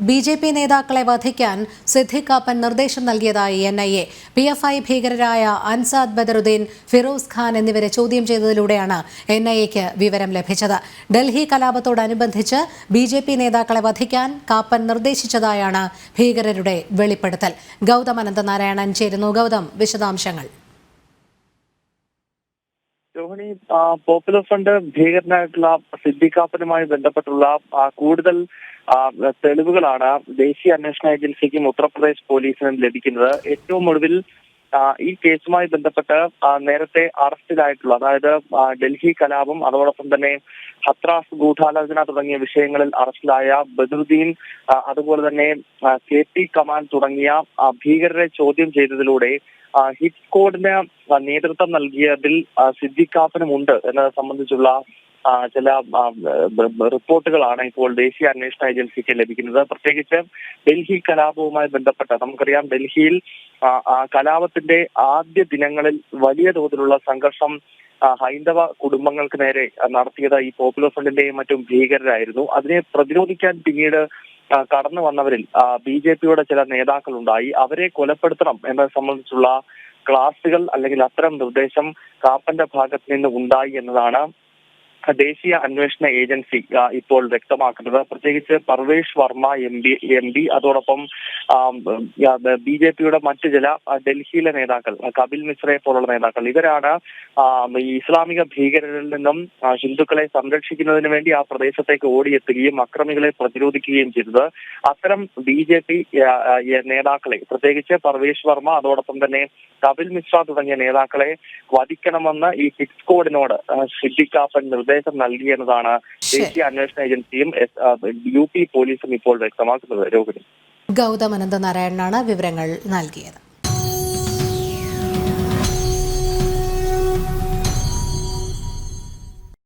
BJP നേതാക്കളെ വധിക്കാൻ സിദ്ദിഖ് കാപ്പൻ നിർദ്ദേശം നൽകിയതായി NIA. PFI ഭീകരരായ അൻസാദ് ബദറുദ്ദീൻ, ഫിറോസ് ഖാൻ എന്നിവരെ ചോദ്യം ചെയ്തതിലൂടെയാണ് NIAക്ക് വിവരം ലഭിച്ചത്. ഡൽഹി കലാപത്തോടനുബന്ധിച്ച് BJP നേതാക്കളെ വധിക്കാൻ കാപ്പൻ നിർദ്ദേശിച്ചതായാണ് ഭീകരരുടെ വെളിപ്പെടുത്തൽ. ഗൗതം അനന്തനാരായണൻ ചേരുന്നു. ഗൗതം, വിശദാംശങ്ങൾ. രോഹിണി, പോപ്പുലർ ഫ്രണ്ട് ഭീകരനായിട്ടുള്ള സിദ്ദിഖ് കാപ്പനുമായി ബന്ധപ്പെട്ടുള്ള കൂടുതൽ തെളിവുകളാണ് ദേശീയ അന്വേഷണ ഏജൻസിക്കും ഉത്തർപ്രദേശ് പോലീസിനും ലഭിക്കുന്നത്. ഏറ്റവും ഒടുവിൽ ഈ കേസുമായി ബന്ധപ്പെട്ട് നേരത്തെ അറസ്റ്റിലായിട്ടുള്ള, അതായത് ഡൽഹി കലാപം, അതോടൊപ്പം തന്നെ ഹത്രാസ് ഗൂഢാലോചന തുടങ്ങിയ വിഷയങ്ങളിൽ അറസ്റ്റിലായ ബദറുദ്ദീൻ, അതുപോലെ തന്നെ KP കമാൻ തുടങ്ങിയ ഭീകരരെ ചോദ്യം ചെയ്തതിലൂടെ ഹിറ്റ് സ്ക്വാഡിന് നേതൃത്വം നൽകിയതിൽ സിദ്ദിഖ് കാപ്പനുമുണ്ട് എന്നത് സംബന്ധിച്ചുള്ള ചില റിപ്പോർട്ടുകളാണ് ഇപ്പോൾ ദേശീയ അന്വേഷണ ഏജൻസിക്ക് ലഭിക്കുന്നത്. പ്രത്യേകിച്ച് ഡൽഹി കലാപവുമായി ബന്ധപ്പെട്ട് നമുക്കറിയാം, ഡൽഹിയിൽ കലാപത്തിന്റെ ആദ്യ ദിനങ്ങളിൽ വലിയ തോതിലുള്ള സംഘർഷം ഹൈന്ദവ കുടുംബങ്ങൾക്ക് നേരെ നടത്തിയത് ഈ പോപ്പുലർ ഫ്രണ്ടിന്റെയും മറ്റും ഭീകരരായിരുന്നു. അതിനെ പ്രതിരോധിക്കാൻ പിന്നീട് കടന്നു വന്നവരിൽ BJPയുടെ ചില നേതാക്കളുണ്ടായി. അവരെ കൊലപ്പെടുത്തണം എന്നത് സംബന്ധിച്ചുള്ള ക്ലാസുകൾ അല്ലെങ്കിൽ അത്തരം നിർദ്ദേശം കാപ്പന്റെ ഭാഗത്ത് നിന്ന് ഉണ്ടായി എന്നതാണ് ദേശീയ അന്വേഷണ ഏജൻസി ഇപ്പോൾ വ്യക്തമാക്കുന്നത്. പ്രത്യേകിച്ച് പർവേഷ് വർമ്മ MP, അതോടൊപ്പം BJPയുടെ മറ്റു ചില ഡൽഹിയിലെ നേതാക്കൾ, കപിൽ മിശ്രയെ പോലുള്ള നേതാക്കൾ, ഇവരാണ് ഈ ഇസ്ലാമിക ഭീകരരിൽ നിന്നും ഹിന്ദുക്കളെ സംരക്ഷിക്കുന്നതിന് വേണ്ടി ആ പ്രദേശത്തേക്ക് ഓടിയെത്തുകയും അക്രമികളെ പ്രതിരോധിക്കുകയും ചെയ്തത്. അത്തരം BJP നേതാക്കളെ, പ്രത്യേകിച്ച് പർവേഷ് വർമ്മ, അതോടൊപ്പം തന്നെ കപിൽ മിശ്ര തുടങ്ങിയ നേതാക്കളെ വധിക്കണമെന്ന് ഈ ഹിറ്റ് സ്ക്വാഡിനോട് സിദ്ദിഖ് കാപ്പൻ നിർദ്ദേശം നൽകി എന്നതാണ് ദേശീയ അന്വേഷണ ഏജൻസിയും UP പോലീസും ഇപ്പോൾ വ്യക്തമാക്കുന്നത്. രോഹിണി, ഗൗതം അനന്തനാരായണനാണ് വിവരങ്ങൾ നൽകിയത്.